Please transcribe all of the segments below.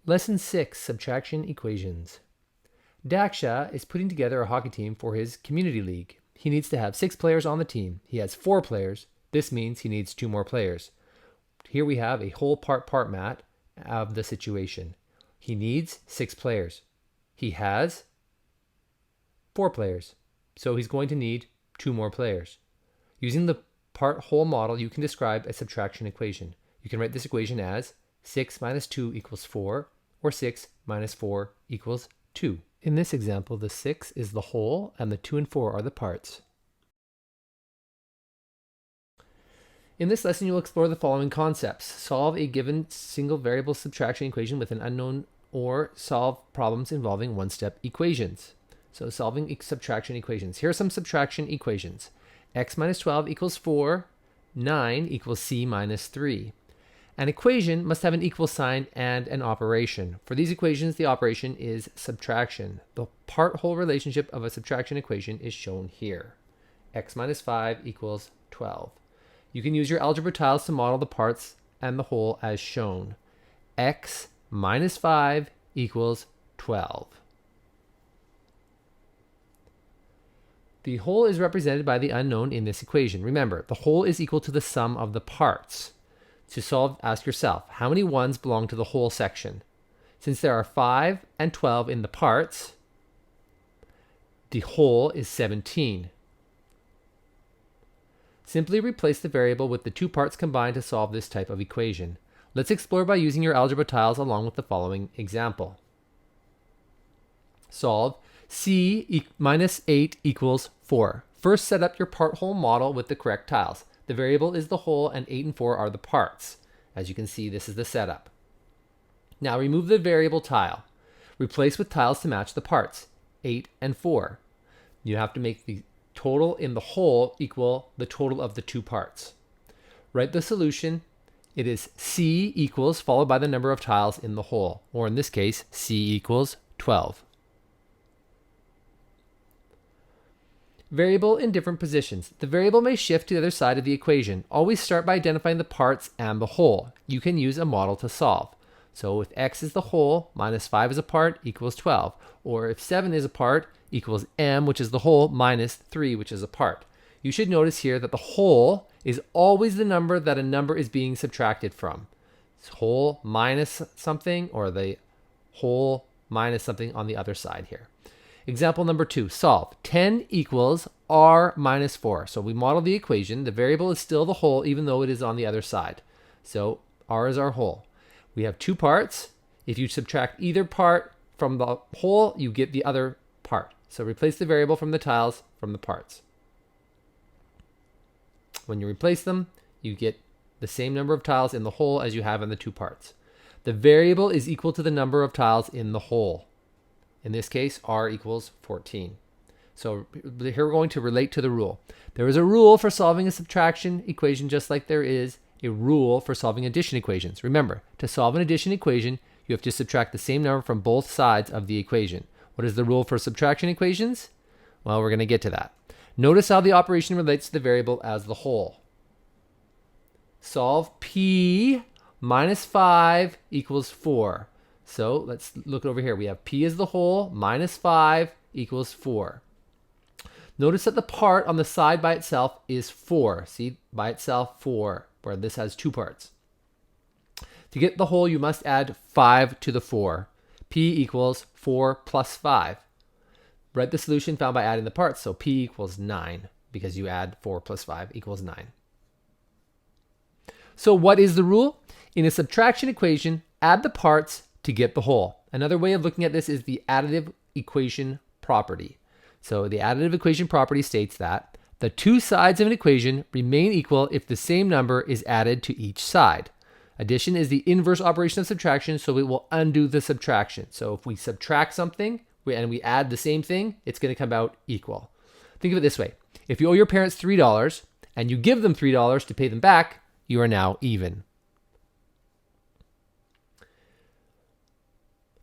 Lesson 6, Subtraction Equations. Daksha is putting together a hockey team for his community league. He needs to have 6 players on the team. He has 4 players. This means he needs 2 more players. Here we have a whole part mat of the situation. He needs 6 players. He has 4 players. So he's going to need 2 more players. Using the part-whole model, you can describe a subtraction equation. You can write this equation as 6 minus 2 equals 4, or 6 minus 4 equals 2. In this example, the 6 is the whole and the 2 and 4 are the parts. In this lesson, you'll explore the following concepts. Solve a given single variable subtraction equation with an unknown, or solve problems involving one-step equations. So solving subtraction equations. Here are some subtraction equations. X minus 12 equals 4, 9 equals C minus 3. An equation must have an equal sign and an operation. For these equations, the operation is subtraction. The part-whole relationship of a subtraction equation is shown here. X minus 5 equals 12. You can use your algebra tiles to model the parts and the whole as shown. X minus 5 equals 12. The whole is represented by the unknown in this equation. Remember, the whole is equal to the sum of the parts. To solve, ask yourself, how many ones belong to the whole section? Since there are 5 and 12 in the parts, the whole is 17. Simply replace the variable with the 2 parts combined to solve this type of equation. Let's explore by using your algebra tiles along with the following example. Solve C minus 8 equals 4. First, set up your part-whole model with the correct tiles. The variable is the whole and 8 and 4 are the parts. As you can see, this is the setup. Now remove the variable tile. Replace with tiles to match the parts, 8 and 4. You have to make the total in the whole equal the total of the 2 parts. Write the solution. It is C equals followed by the number of tiles in the whole, or in this case, C equals 12. Variable in different positions. The variable may shift to the other side of the equation. Always start by identifying the parts and the whole. You can use a model to solve. So if x is the whole, minus 5 is a part, equals 12. Or if 7 is a part, equals m, which is the whole, minus 3, which is a part. You should notice here that the whole is always the number that a number is being subtracted from. It's whole minus something, or the whole minus something on the other side here. Example number 2, solve. 10 equals r minus 4. So we model the equation. The variable is still the whole, even though it is on the other side. So r is our whole. We have 2 parts. If you subtract either part from the whole, you get the other part. So replace the variable from the tiles from the parts. When you replace them, you get the same number of tiles in the whole as you have in the 2 parts. The variable is equal to the number of tiles in the whole. In this case, r equals 14. So here we're going to relate to the rule. There is a rule for solving a subtraction equation just like there is a rule for solving addition equations. Remember, to solve an addition equation, you have to subtract the same number from both sides of the equation. What is the rule for subtraction equations? Well, we're going to get to that. Notice how the operation relates to the variable as the whole. Solve p minus 5 equals 4. So let's look over here. We have p is the whole, minus 5 equals 4. Notice that the part on the side by itself is 4. See, by itself 4, where this has 2 parts. To get the whole, you must add 5 to the 4. P equals 4 plus 5. Write the solution found by adding the parts. So p equals 9, because you add 4 plus 5 equals 9. So what is the rule? In a subtraction equation, add the parts to get the whole. Another way of looking at this is the additive equation property. So the additive equation property states that the 2 sides of an equation remain equal if the same number is added to each side. Addition is the inverse operation of subtraction, so it will undo the subtraction. So if we subtract something and we add the same thing, it's going to come out equal. Think of it this way. If you owe your parents $3 and you give them $3 to pay them back, you are now even.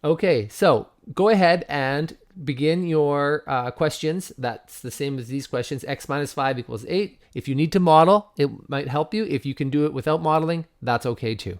Okay, so go ahead and begin your questions. That's the same as these questions. X minus 5 equals 8. If you need to model, it might help you. If you can do it without modeling, that's okay too.